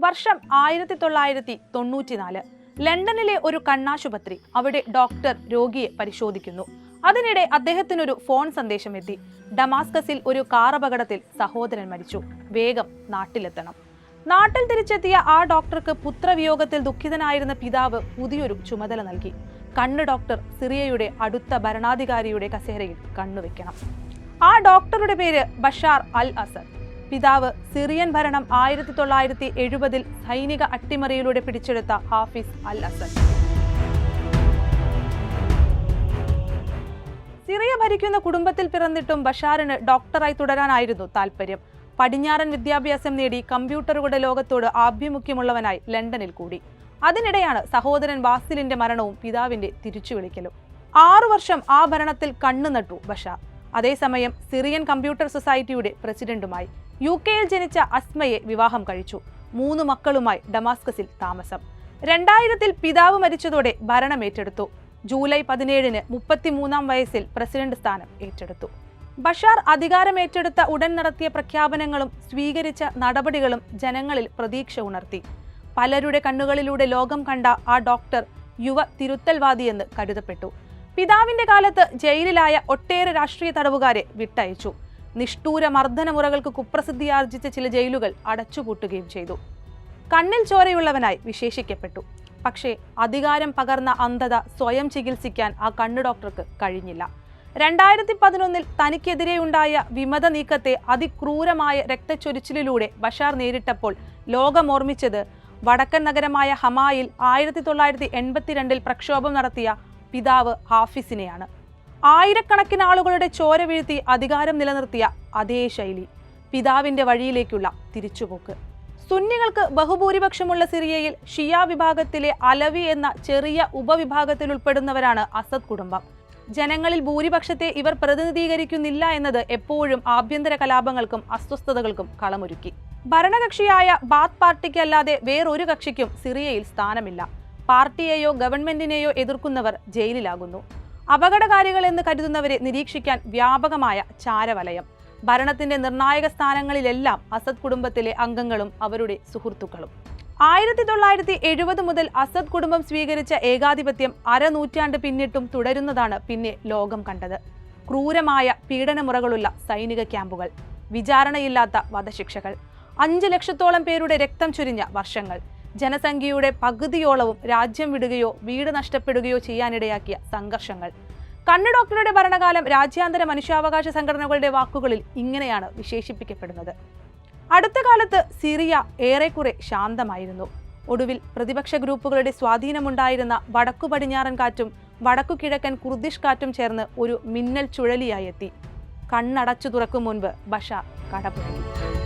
വർഷം 1994. ലണ്ടനിലെ ഒരു കണ്ണാശുപത്രി. അവിടെ ഡോക്ടർ രോഗിയെ പരിശോധിക്കുന്നു. അതിനിടെ അദ്ദേഹത്തിനൊരു ഫോൺ സന്ദേശം എത്തി. ഡമാസ്കസിൽ ഒരു കാർ അപകടത്തിൽ സഹോദരൻ മരിച്ചു, വേഗം നാട്ടിലെത്തണം. നാട്ടിൽ തിരിച്ചെത്തിയ ആ ഡോക്ടർക്ക് പുത്രവിയോഗത്തിൽ ദുഃഖിതനായിരുന്ന പിതാവ് പുതിയൊരു ചുമതല നൽകി. കണ്ണ് ഡോക്ടർ സിറിയയുടെ അടുത്ത ഭരണാധികാരിയുടെ കസേരയിൽ കണ്ണുവെക്കണം. ആ ഡോക്ടറുടെ പേര് ബഷാർ അൽ അസദ്. പിതാവ് സിറിയൻ ഭരണം 1970 സൈനിക അട്ടിമറിയിലൂടെ പിടിച്ചെടുത്ത ഹാഫിസ് അൽ അസദ്. സിറിയ ഭരിക്കുന്ന കുടുംബത്തിൽ പിറന്നിട്ടും ബഷാറിന് ഡോക്ടറായി തുടരാനായിരുന്നു താല്പര്യം. പടിഞ്ഞാറൻ വിദ്യാഭ്യാസം നേടി കമ്പ്യൂട്ടറുകളുടെ ലോകത്തോട് ആഭിമുഖ്യമുള്ളവനായി ലണ്ടനിൽ കൂടി. അതിനിടെയാണ് സഹോദരൻ ബാസിലിന്റെ മരണവും പിതാവിന്റെ തിരിച്ചുവിളിക്കലും. 6 വർഷം ആ ഭരണത്തിൽ കണ്ണുനട്ടു ബഷാർ. അതേസമയം സിറിയൻ കമ്പ്യൂട്ടർ സൊസൈറ്റിയുടെ പ്രസിഡന്റുമായി. UK ജനിച്ച അസ്മയെ വിവാഹം കഴിച്ചു. 3 മക്കളുമായി ഡമാസ്കസിൽ താമസം. 2000 പിതാവ് മരിച്ചതോടെ ഭരണം ഏറ്റെടുത്തു. ജൂലൈ 17 33-ാം വയസ്സിൽ പ്രസിഡന്റ് സ്ഥാനം ഏറ്റെടുത്തു. ബഷാർ അധികാരമേറ്റെടുത്ത ഉടൻ നടത്തിയ പ്രഖ്യാപനങ്ങളും സ്വീകരിച്ച നടപടികളും ജനങ്ങളിൽ പ്രതീക്ഷ ഉണർത്തി. പലരുടെ കണ്ണുകളിലൂടെ ലോകം കണ്ട ആ ഡോക്ടർ യുവ തിരുത്തൽവാദിയെന്ന് കരുതപ്പെട്ടു. പിതാവിന്റെ കാലത്ത് ജയിലിലായ ഒട്ടേറെ രാഷ്ട്രീയ തടവുകാരെ വിട്ടയച്ചു. നിഷ്ഠൂര മർദ്ദനമുറകൾക്ക് കുപ്രസിദ്ധിയാർജിച്ച ചില ജയിലുകൾ അടച്ചുപൂട്ടുകയും ചെയ്തു. കണ്ണിൽ ചോരയുള്ളവനായി വിശേഷിക്കപ്പെട്ടു. പക്ഷേ അധികാരം പകർന്ന അന്ധത സ്വയം ചികിത്സിക്കാൻ ആ കണ്ണു ഡോക്ടർക്ക് കഴിഞ്ഞില്ല. 2011 തനിക്കെതിരെയുണ്ടായ വിമത നീക്കത്തെ അതിക്രൂരമായ രക്തച്ചൊരിച്ചിലിലൂടെ ബഷാർ നേരിട്ടപ്പോൾ ലോകമോർമ്മിച്ചത് വടക്കൻ നഗരമായ ഹമായിൽ 1982 പ്രക്ഷോഭം നടത്തിയ പിതാവ് ഹാഫിസിനെയാണ്. ആയിരക്കണക്കിന് ആളുകളുടെ ചോര വീഴ്ത്തി അധികാരം നിലനിർത്തിയ അതേ ശൈലി, പിതാവിന്റെ വഴിയിലേക്കുള്ള തിരിച്ചുപോക്ക്. സുന്നികൾക്ക് ബഹുഭൂരിപക്ഷമുള്ള സിറിയയിൽ ഷിയ വിഭാഗത്തിലെ അലവി എന്ന ചെറിയ ഉപവിഭാഗത്തിൽ ഉൾപ്പെടുന്നവരാണ് അസദ് കുടുംബം. ജനങ്ങളിൽ ഭൂരിപക്ഷത്തെ ഇവർ പ്രതിനിധീകരിക്കുന്നില്ല എന്നത് എപ്പോഴും ആഭ്യന്തര കലാപങ്ങൾക്കും അസ്വസ്ഥതകൾക്കും കളമൊരുക്കി. ഭരണകക്ഷിയായ ബാത്ത് പാർട്ടിക്ക് അല്ലാതെ വേറൊരു കക്ഷിക്കും സിറിയയിൽ സ്ഥാനമില്ല. പാർട്ടിയെയോ ഗവൺമെന്റിനെയോ എതിർക്കുന്നവർ ജയിലിലാകുന്നു. അപകടകാരികൾ എന്ന് കരുതുന്നവരെ നിരീക്ഷിക്കാൻ വ്യാപകമായ ചാരവലയം. ഭരണത്തിന്റെ നിർണായക സ്ഥാനങ്ങളിലെല്ലാം അസദ് കുടുംബത്തിലെ അംഗങ്ങളും അവരുടെ സുഹൃത്തുക്കളും. 1970 മുതൽ അസദ് കുടുംബം സ്വീകരിച്ച ഏകാധിപത്യം അരനൂറ്റാണ്ട് പിന്നിട്ടും തുടരുന്നതാണ് പിന്നെ ലോകം കണ്ടത്. ക്രൂരമായ പീഡനമുറകളുള്ള സൈനിക ക്യാമ്പുകൾ, വിചാരണയില്ലാത്ത വധശിക്ഷകൾ, 5 ലക്ഷത്തോളം പേരുടെ രക്തം ചൊരിഞ്ഞ വർഷങ്ങൾ, ജനസംഖ്യയുടെ പകുതിയോളവും രാജ്യം വിടുകയോ വീട് നഷ്ടപ്പെടുകയോ ചെയ്യാനിടയാക്കിയ സംഘർഷങ്ങൾ. കണ്ണ് ഡോക്ടറുടെ ഭരണകാലം രാജ്യാന്തര മനുഷ്യാവകാശ സംഘടനകളുടെ വാക്കുകളിൽ ഇങ്ങനെയാണ് വിശേഷിപ്പിക്കപ്പെടുന്നത്. അടുത്ത കാലത്ത് സിറിയ ഏറെക്കുറെ ശാന്തമായിരുന്നു. ഒടുവിൽ പ്രതിപക്ഷ ഗ്രൂപ്പുകളുടെ സ്വാധീനമുണ്ടായിരുന്ന വടക്കു പടിഞ്ഞാറൻ കാറ്റും വടക്കു കിഴക്കൻ കുർദിഷ് കാറ്റും ചേർന്ന് ഒരു മിന്നൽ ചുഴലിയായി എത്തി. കണ്ണടച്ചു തുറക്കും മുൻപ് ബഷാർ കടപുഴകി.